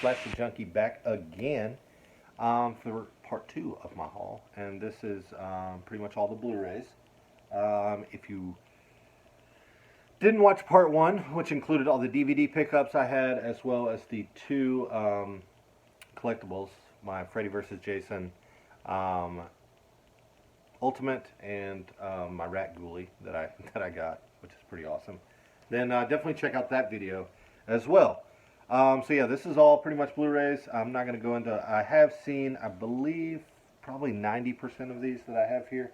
Splash the Junkie back again for part 2 of my haul, and this is pretty much all the Blu-rays. If you didn't watch part 1, which included all the DVD pickups I had, as well as the 2 collectibles, my Freddy vs. Jason Ultimate and my Rat Ghoulie that I got, which is pretty awesome, then definitely check out that video as well. So yeah, this is all pretty much Blu-rays. I'm not going to go into. I have seen, I believe, probably 90% of these that I have here.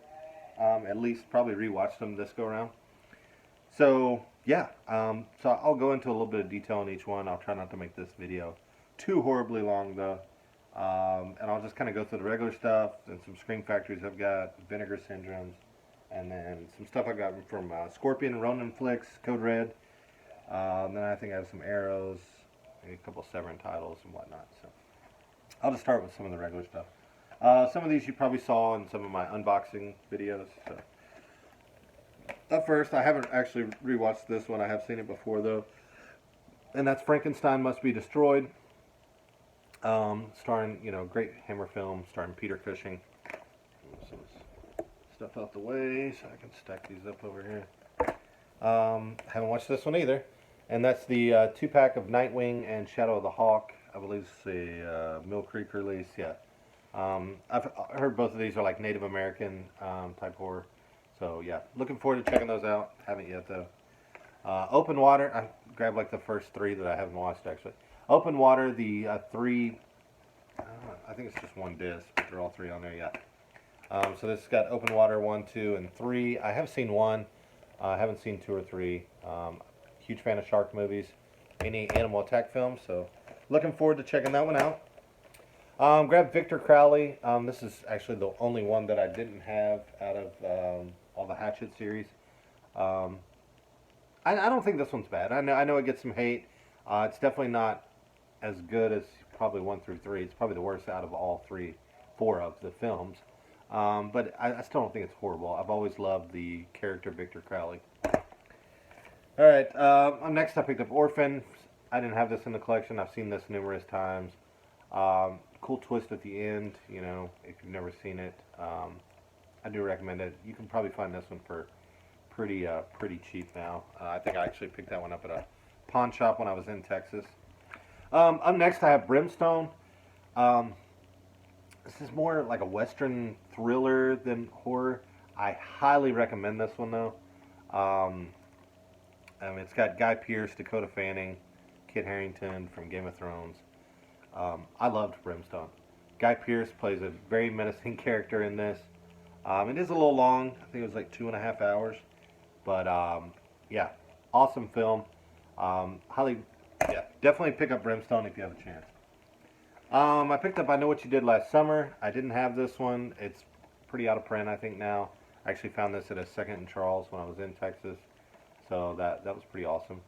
At least probably rewatched them this go around. So yeah, so I'll go into a little bit of detail on each one. I'll try not to make this video too horribly long though. And I'll just kind of go through the regular stuff and some Scream Factories I've got, Vinegar Syndromes, and then some stuff I got from Scorpion and Ronin Flicks, Code Red. Then I think I have some Arrows, maybe a couple Severin titles and whatnot. So I'll just start with some of the regular stuff. Some of these you probably saw in some of my unboxing videos. So up first, I haven't actually rewatched this one. I have seen it before though, and that's Frankenstein Must Be Destroyed. Starring, great Hammer film, starring Peter Cushing. Move some stuff out the way so I can stack these up over here. Haven't watched this one either, and that's the 2-pack of Nightwing and Shadow of the Hawk. I believe it's the Mill Creek release. Yeah, I've heard both of these are like Native American type horror. So yeah, looking forward to checking those out. Haven't yet though. Open Water. I grabbed like the first 3 that I haven't watched actually. Open Water, the 3, I think it's just one disc, but they're all 3 on there, yeah. So this has got Open Water 1, 2, and 3. I have seen 1. I haven't seen 2 or 3. Huge fan of shark movies, any animal attack films, so looking forward to checking that one out. Grab Victor Crowley. This is actually the only one that I didn't have out of all the Hatchet series. I don't think this one's bad. I know it gets some hate. It's definitely not as good as probably 1 through 3. It's probably the worst out of all 4 of the films. But I still don't think it's horrible. I've always loved the character Victor Crowley. Alright, next I picked up Orphan. I didn't have this in the collection. I've seen this numerous times. Cool twist at the end, if you've never seen it. I do recommend it. You can probably find this one for pretty cheap now. I think I actually picked that one up at a pawn shop when I was in Texas. Up next I have Brimstone. This is more like a Western thriller than horror. I highly recommend this one though. It's got Guy Pearce, Dakota Fanning, Kit Harington from Game of Thrones. I loved Brimstone. Guy Pearce plays a very menacing character in this. It is a little long. I think it was like 2.5 hours. But yeah, awesome film. Definitely pick up Brimstone if you have a chance. I picked up I Know What You Did Last Summer. I didn't have this one. It's pretty out of print, I think, now. I actually found this at a Second and Charles when I was in Texas. So that was pretty awesome.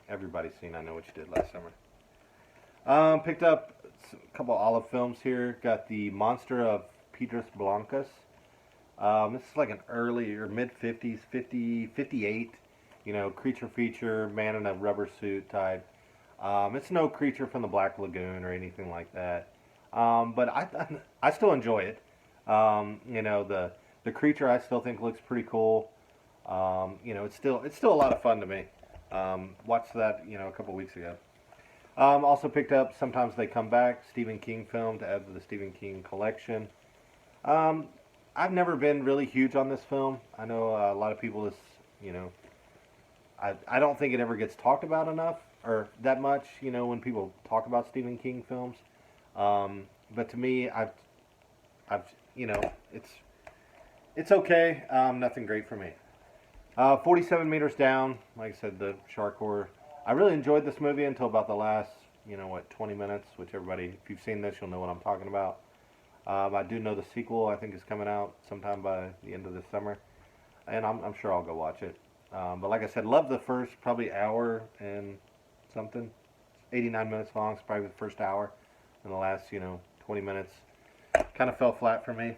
Everybody's seen I Know What You Did Last Summer. Picked up a couple Olive films here. Got the Monster of Piedras Blancas. This is like an early or mid-50s, 58, creature feature, man in a rubber suit type. It's no Creature from the Black Lagoon or anything like that. But I still enjoy it. The creature I still think looks pretty cool. It's still a lot of fun to me. Watched that, a couple weeks ago. Also picked up Sometimes They Come Back, Stephen King film to add to the Stephen King collection. I've never been really huge on this film. I know a lot of people I don't think it ever gets talked about enough or that much, when people talk about Stephen King films. But to me, it's okay. Nothing great for me. 47 Meters Down, like I said, the shark horror. I really enjoyed this movie until about the last, 20 minutes, which everybody, if you've seen this, you'll know what I'm talking about. I do know the sequel, I think, is coming out sometime by the end of this summer, and I'm sure I'll go watch it. But like I said, love the first probably hour and something. 89 minutes long, it's probably the first hour. And the last, 20 minutes kind of fell flat for me.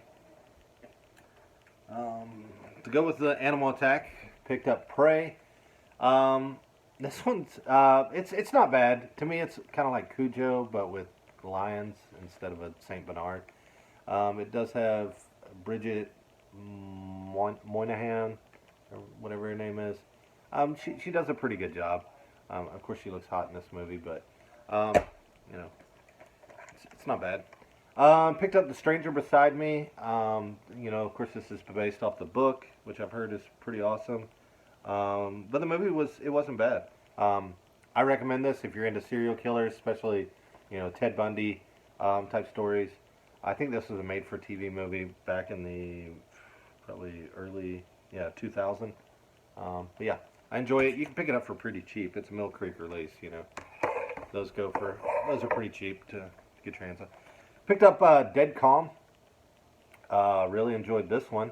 To go with the animal attack, picked up Prey. This one's it's not bad. To me, it's kind of like Cujo, but with lions instead of a Saint Bernard. It does have Bridget Moynihan, or whatever her name is. She does a pretty good job. Of course, she looks hot in this movie, but um, you know, it's not bad. Picked up The Stranger Beside Me. Of course, this is based off the book, which I've heard is pretty awesome. But the movie it wasn't bad. I recommend this if you're into serial killers, especially Ted Bundy type stories. I think this was a made-for-TV movie back in the probably early 2000. But yeah, I enjoy it. You can pick it up for pretty cheap. It's a Mill Creek release. Those are pretty cheap to get your hands on. Picked up Dead Calm. Really enjoyed this one.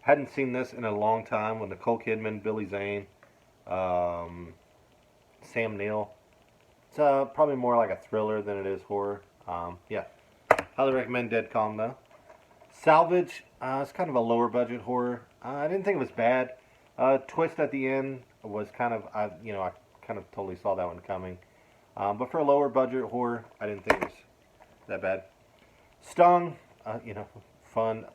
Hadn't seen this in a long time with Nicole Kidman, Billy Zane, Sam Neill. It's probably more like a thriller than it is horror. Yeah, highly recommend Dead Calm though. Salvage. It's kind of a lower budget horror. I didn't think it was bad. Twist at the end was kind of I kind of totally saw that one coming. But for a lower budget horror, I didn't think it was that bad. Stung. Fun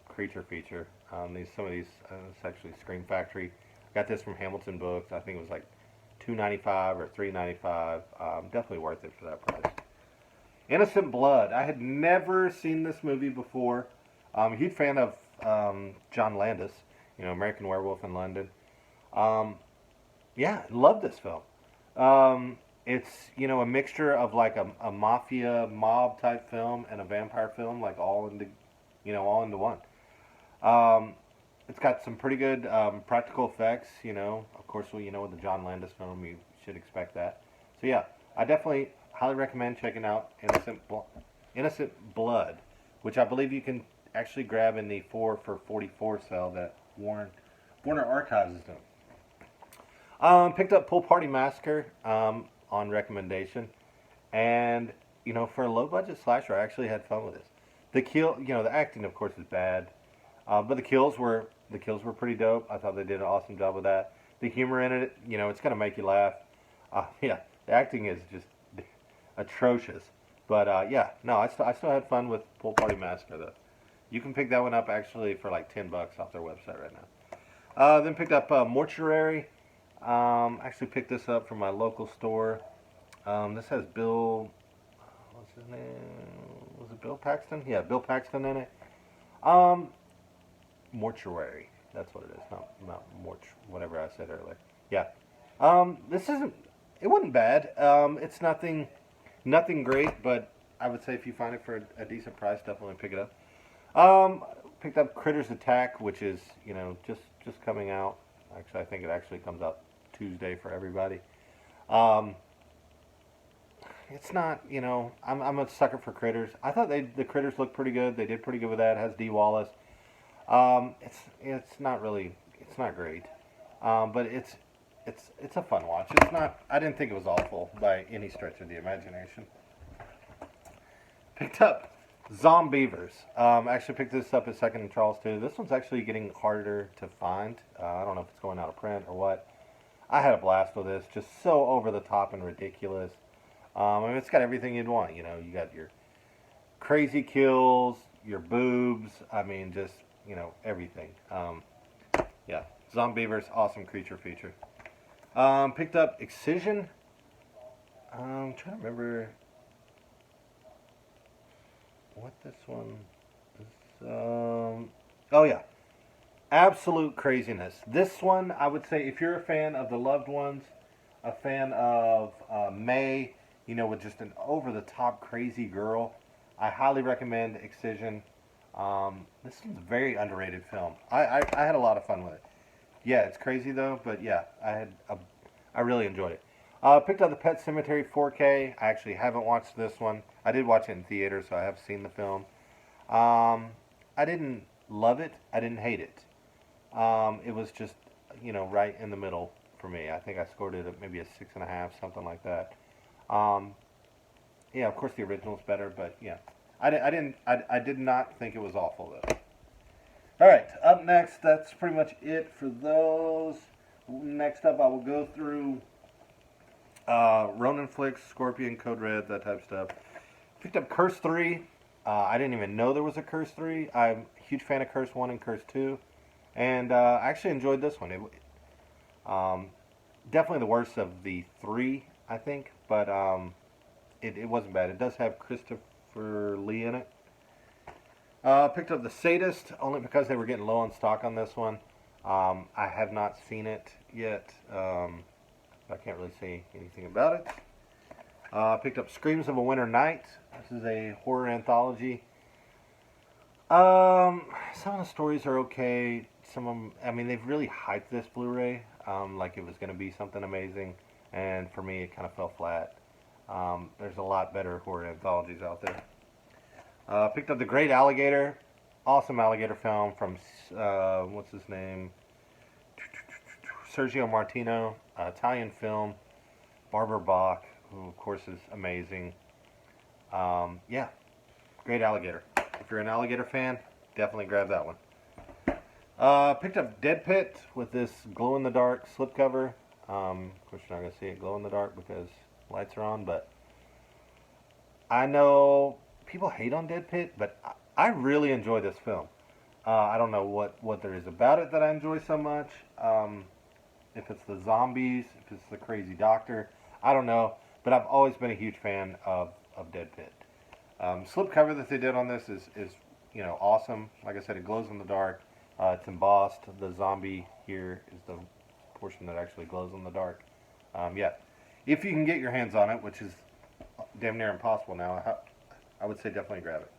creature feature. Some of these, it's actually Scream Factory. I got this from Hamilton Books. I think it was like $2.95 or $3.95. Definitely worth it for that price. Innocent Blood. I had never seen this movie before. I'm a huge fan of John Landis, American Werewolf in London. Yeah, love this film. It's a mixture of like a mafia mob type film and a vampire film, like all into one. It's got some pretty good practical effects. Of course, with the John Landis film, you should expect that. So yeah, I definitely highly recommend checking out Innocent Blood, which I believe you can actually grab in the 4 for $44 sale that Warner Archives is doing. Picked up Pool Party Massacre on recommendation, and for a low budget slasher, I actually had fun with this. The acting of course is bad, but the kills were pretty dope. I thought they did an awesome job with that. The humor in it, it's gonna make you laugh. Yeah, the acting is just atrocious. But yeah, no, I still had fun with Pool Party Massacre though. You can pick that one up actually for like $10 off their website right now. Then picked up Mortuary. Actually picked this up from my local store. This has Bill. What's his name? Was it Bill Paxton? Yeah, Bill Paxton in it. Mortuary. That's what it is. Not whatever I said earlier. Yeah. This isn't. It wasn't bad. It's nothing great, but I would say if you find it for a decent price, definitely pick it up. Picked up Critters Attack, which is just coming out. Actually, I think it actually comes out Tuesday for everybody. It's not, I'm a sucker for Critters. I thought the Critters looked pretty good. They did pretty good with that. It has Dee Wallace. It's not great. But it's a fun watch. It's not. I didn't think it was awful by any stretch of the imagination. Picked up Zombievers. Actually picked this up at Second and Charles too. This one's actually getting harder to find. I don't know if it's going out of print or what. I had a blast with this. Just so over the top and ridiculous. It's got everything you'd want. You got your crazy kills, your boobs. Just everything. Yeah, Zombievers, awesome creature feature. Picked up Excision. I'm trying to remember what this one is. Oh yeah, absolute craziness. This one, I would say, if you're a fan of The Loved Ones, a fan of May, with just an over-the-top crazy girl, I highly recommend Excision. This one's a very underrated film. I had a lot of fun with it. Yeah, it's crazy though, but yeah, I really enjoyed it. Picked up the Pet Cemetery 4K. I actually haven't watched this one. I did watch it in theater, so I have seen the film. I didn't love it. I didn't hate it. It was just, right in the middle for me. I think I scored it at maybe a 6.5, something like that. Yeah, of course the original's better, but yeah, I did not think it was awful though. All right, up next, that's pretty much it for those. Next up, I will go through Ronin flicks, Scorpion, Code Red, that type of stuff. Picked up Curse 3. I didn't even know there was a Curse 3. I'm a huge fan of Curse 1 and Curse 2. And I actually enjoyed this one. Definitely the worst of the three, I think. But it wasn't bad. It does have Christopher Lee in it. Picked up The Sadist only because they were getting low on stock on this one. I have not seen it yet. I can't really say anything about it. Picked up Screams of a Winter Night. This is a horror anthology. Some of the stories are okay. Some of them, I mean, they've really hyped this Blu-ray like it was going to be something amazing, and for me, it kind of fell flat. There's a lot better horror anthologies out there. Picked up The Great Alligator. Awesome alligator film from, what's his name? Sergio Martino. Italian film. Barbara Bach, who of course is amazing. Yeah, Great Alligator. If you're an alligator fan, definitely grab that one. Picked up Dead Pit with this glow-in-the-dark slipcover. Of course, you're not going to see it glow in the dark because lights are on, but I know people hate on Dead Pit, but I really enjoy this film. I don't know what there is about it that I enjoy so much. If it's the zombies, if it's the crazy doctor, I don't know. But I've always been a huge fan of Dead Pit. Slipcover that they did on this is awesome. Like I said, it glows in the dark. It's embossed. The zombie here is the portion that actually glows in the dark. Yeah, if you can get your hands on it, which is damn near impossible now, I would say definitely grab it.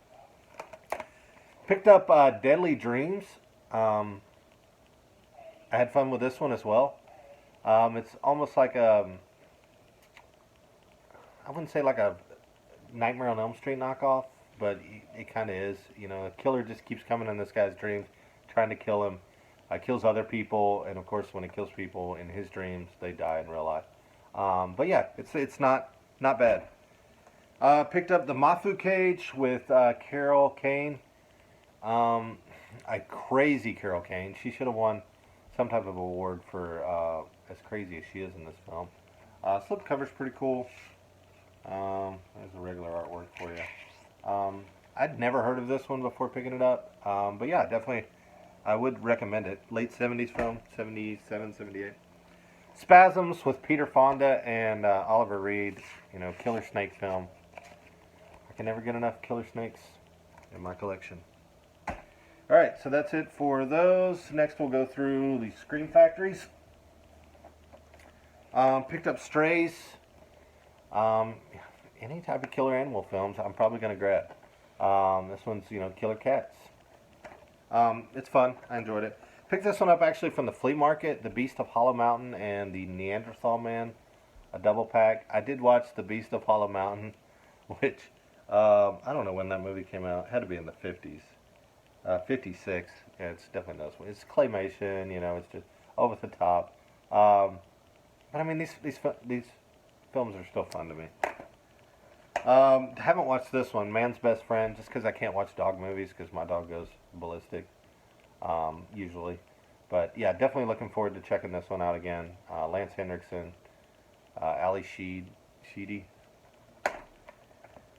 Picked up Deadly Dreams. I had fun with this one as well. It's almost like I wouldn't say like a Nightmare on Elm Street knockoff, but it kind of is. A killer just keeps coming in this guy's dreams, trying to kill him. Kills other people, and of course, when he kills people in his dreams, they die in real life. But yeah, it's not bad. Picked up The Mafu Cage with Carol Kane. A crazy Carol Kane. She should have won some type of award for as crazy as she is in this film. Slipcover's pretty cool. There's the regular artwork for you. I'd never heard of this one before picking it up. But yeah, definitely I would recommend it. Late 70s film, 77, 78. Spasms with Peter Fonda and Oliver Reed. Killer snake film. I can never get enough killer snakes in my collection. Alright, so that's it for those. Next we'll go through the Scream Factories. Picked up Strays. Any type of killer animal films I'm probably going to grab. This one's, killer cats. It's fun. I enjoyed it. Picked this one up actually from the flea market. The Beast of Hollow Mountain and the Neanderthal Man. A double pack. I did watch The Beast of Hollow Mountain, which, I don't know when that movie came out. It had to be in the 50s. 56. Yeah, it's definitely this one. It's claymation, it's just over the top. But I mean, these films are still fun to me. Haven't watched this one, Man's Best Friend, just because I can't watch dog movies because my dog goes ballistic, usually. But yeah, definitely looking forward to checking this one out again. Lance Hendrickson, Ali Sheedy.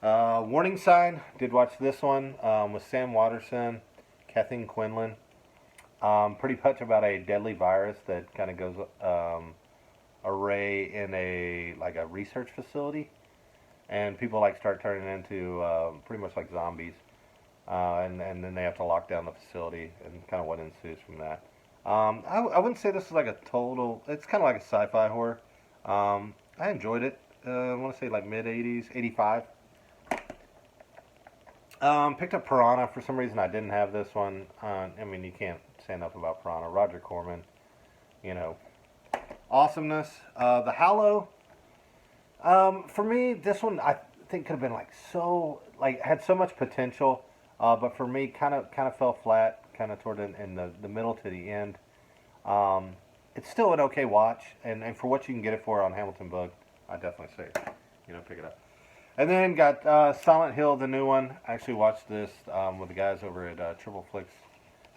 Warning Sign, did watch this one with Sam Waterston, Kathleen Quinlan. Pretty much about a deadly virus that kind of goes array in a research facility, and people start turning into pretty much like zombies, and then they have to lock down the facility, and kind of what ensues from that. I wouldn't say this is like a total. It's kind of like a sci-fi horror. I enjoyed it. I want to say like mid 80s, 85. Picked up Piranha. For some reason, I didn't have this one. I mean, you can't say enough about Piranha. Roger Corman, awesomeness. The Hallow. For me, this one I think could have been had so much potential, but for me, kind of fell flat, kind of toward in the middle to the end. It's still an okay watch, and for what you can get it for on Hamilton Book, I definitely say, pick it up. And then got Silent Hill, the new one. I actually watched this with the guys over at Triple Flix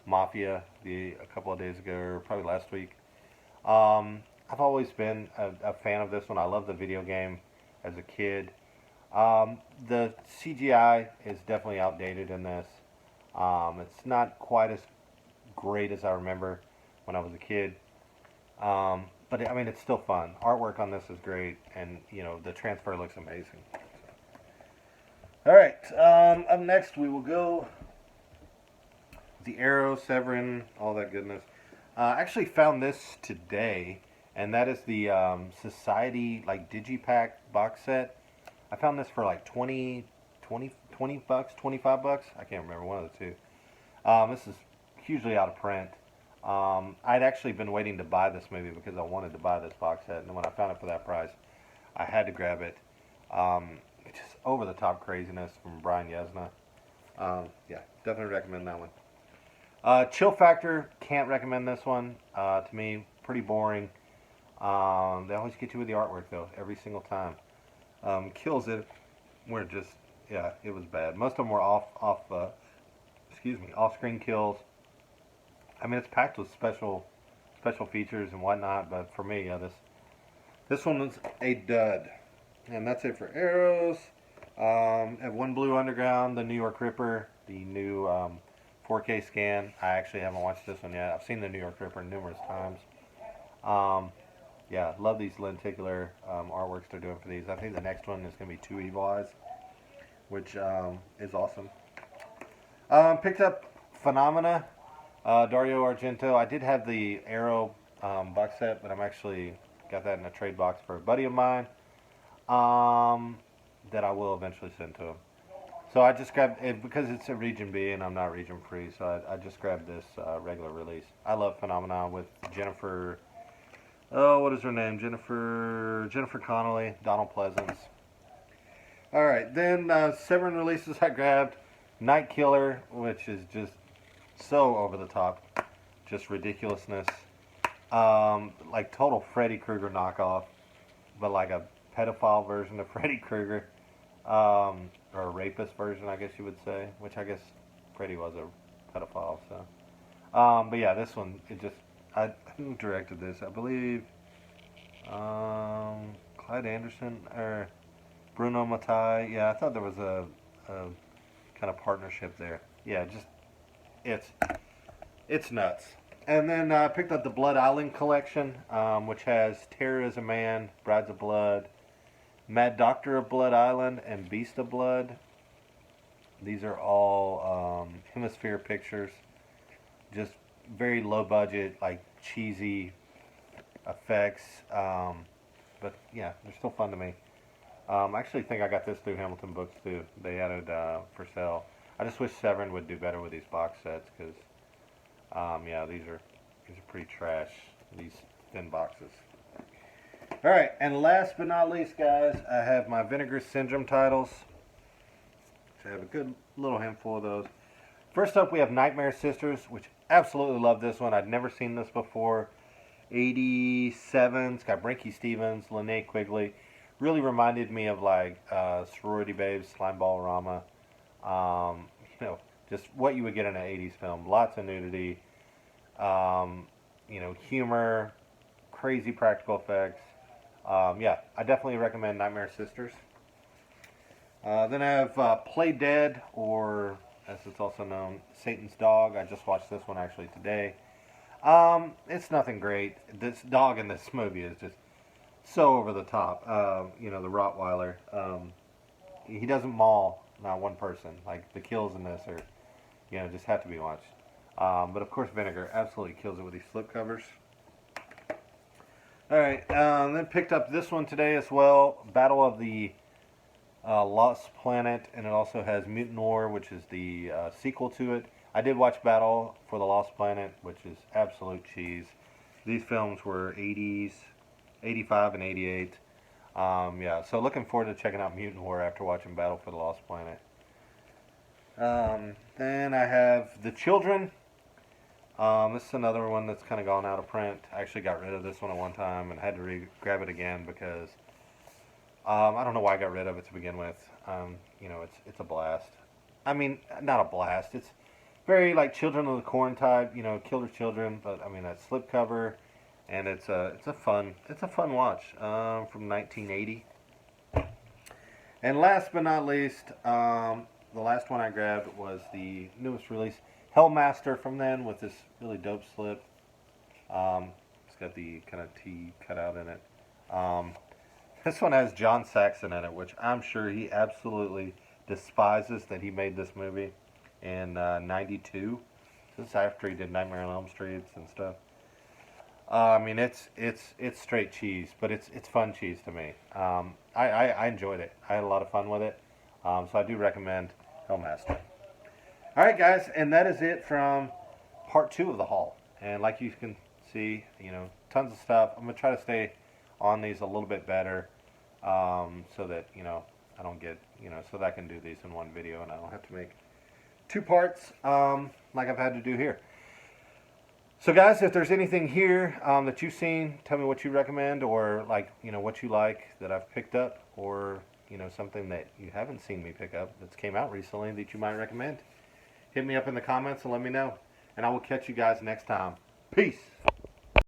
Mafia a couple of days ago, or probably last week. I I've always been a fan of this one. I love the video game as a kid. The CGI is definitely outdated in this. It's not quite as great as I remember when I was a kid. But I mean, it's still fun. Artwork on this is great, and the transfer looks amazing. All right, up next we will go the Arrow, Severin, all that goodness. I actually found this today, and that is the Society like Digipack box set. I found this for like 20 bucks, 25 bucks. I can't remember, one of the two. This is hugely out of print. I'd actually been waiting to buy this movie because I wanted to buy this box set, and when I found it for that price, I had to grab it. It's just over the top craziness from Brian Yesna. Yeah, definitely recommend that one. Chill Factor, can't recommend this one. To me, pretty boring. They always get you with the artwork though, every single time. Kills it. We're just, yeah, it was bad. Most of them were off-screen kills. I mean, it's packed with special features and whatnot, but for me, yeah, this one was a dud. And that's it for Arrows. At One Blue Underground, the New York Ripper, the new 4K scan. I actually haven't watched this one yet. I've seen the New York Ripper numerous times. Yeah, love these lenticular artworks they're doing for these. I think the next one is going to be Two Evil Eyes, which is awesome. Picked up Phenomena, Dario Argento. I did have the Arrow box set, but I'm actually got that in a trade box for a buddy of mine that I will eventually send to him. So I just grabbed it because it's a region B and I'm not region free, so I just grabbed this regular release. I love Phenomena with Jennifer. Oh, what is her name? Jennifer Connelly, Donald Pleasance. All right, then 7 releases I grabbed. Night Killer, which is just so over the top, just ridiculousness. Like total Freddy Krueger knockoff, but like a pedophile version of Freddy Krueger, or a rapist version, I guess you would say. Which I guess Freddy was a pedophile. So, but yeah, this one who directed this? I believe Clyde Anderson or Bruno Mattei. Yeah, I thought there was a kind of partnership there. Yeah, just it's nuts. And then I picked up the Blood Island collection, which has Terror is a Man, Brides of Blood, Mad Doctor of Blood Island, and Beast of Blood. These are all Hemisphere Pictures. Just very low budget, like cheesy effects. But yeah, they're still fun to me. I actually think I got this through Hamilton Books too. They had it for sale. I just wish Severin would do better with these box sets because, yeah, these are pretty trash. These thin boxes. All right, and last but not least, guys, I have my Vinegar Syndrome titles. So I have a good little handful of those. First up, we have Nightmare Sisters, which absolutely love this one. I'd never seen this before. 87. It's got Brinky Stevens, Linnea Quigley. Really reminded me of like Sorority Babes, Slimeball Rama. Just what you would get in an 80s film. Lots of nudity, humor, crazy practical effects. Yeah, I definitely recommend Nightmare Sisters. Then I have Play Dead, or as it's also known, Satan's Dog. I just watched this one actually today. It's nothing great. This dog in this movie is just so over the top. The Rottweiler. He doesn't maul not one person. Like the kills in this are, just have to be watched. But of course, Vinegar absolutely kills it with these slipcovers. All right, then picked up this one today as well. Battle of the Lost Planet, and it also has Mutant War, which is the sequel to it. I did watch Battle for the Lost Planet, which is absolute cheese. These films were 80s, 85 and 88. Yeah, so looking forward to checking out Mutant War after watching Battle for the Lost Planet. Then I have The Children. This is another one that's kind of gone out of print. I actually got rid of this one at one time and had to grab it again because I don't know why I got rid of it to begin with. It's a blast. I mean, not a blast. It's very like Children of the Corn type, Killer Children. But I mean, that slipcover, and it's a fun watch from 1980. And last but not least, the last one I grabbed was the newest release, Hellmaster from then, with this really dope slip. It's got the kind of T cut out in it. This one has John Saxon in it, which I'm sure he absolutely despises that he made this movie in '92. This is after he did Nightmare on Elm Street and stuff. I mean, it's straight cheese, but it's fun cheese to me. I enjoyed it. I had a lot of fun with it. So I do recommend Hellmaster. All right, guys, and that is it from part 2 of the haul. And like you can see, tons of stuff. I'm gonna try to stay on these a little bit better, so that I don't get so that I can do these in one video and I don't have to make 2 parts like I've had to do here. So guys, if there's anything here that you've seen, tell me what you recommend, or what you like that I've picked up, or something that you haven't seen me pick up that's came out recently that you might recommend. Hit me up in the comments and let me know, and I will catch you guys next time. Peace.